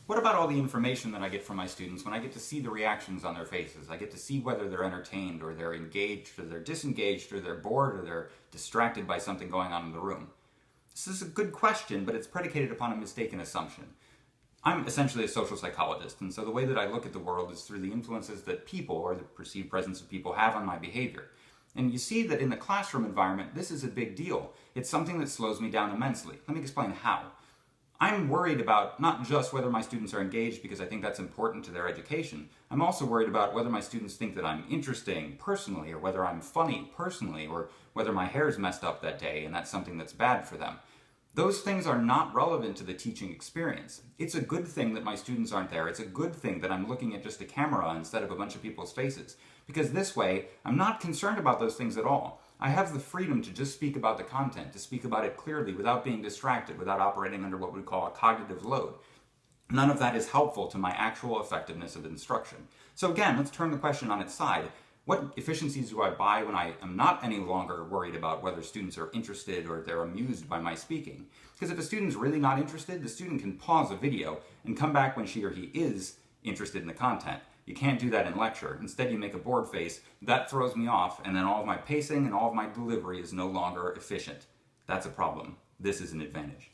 What about all the information that I get from my students when I get to see the reactions on their faces? I get to see whether they're entertained, or they're engaged, or they're disengaged, or they're bored, or they're distracted by something going on in the room. This is a good question, but it's predicated upon a mistaken assumption. I'm essentially a social psychologist, and so the way that I look at the world is through the influences that people, or the perceived presence of people, have on my behavior. And you see that in the classroom environment, this is a big deal. It's something that slows me down immensely. Let me explain how. I'm worried about not just whether my students are engaged, because I think that's important to their education. I'm also worried about whether my students think that I'm interesting personally, or whether I'm funny personally, or whether my hair's messed up that day and that's something that's bad for them. Those things are not relevant to the teaching experience. It's a good thing that my students aren't there. It's a good thing that I'm looking at just a camera instead of a bunch of people's faces. Because this way, I'm not concerned about those things at all. I have the freedom to just speak about the content, to speak about it clearly without being distracted, without operating under what we call a cognitive load. None of that is helpful to my actual effectiveness of instruction. So again, let's turn the question on its side. What efficiencies do I buy when I am not any longer worried about whether students are interested or they're amused by my speaking? Because if a student's really not interested, the student can pause a video and come back when she or he is interested in the content. You can't do that in lecture. Instead, you make a bored face. That throws me off, and then all of my pacing and all of my delivery is no longer efficient. That's a problem. This is an advantage.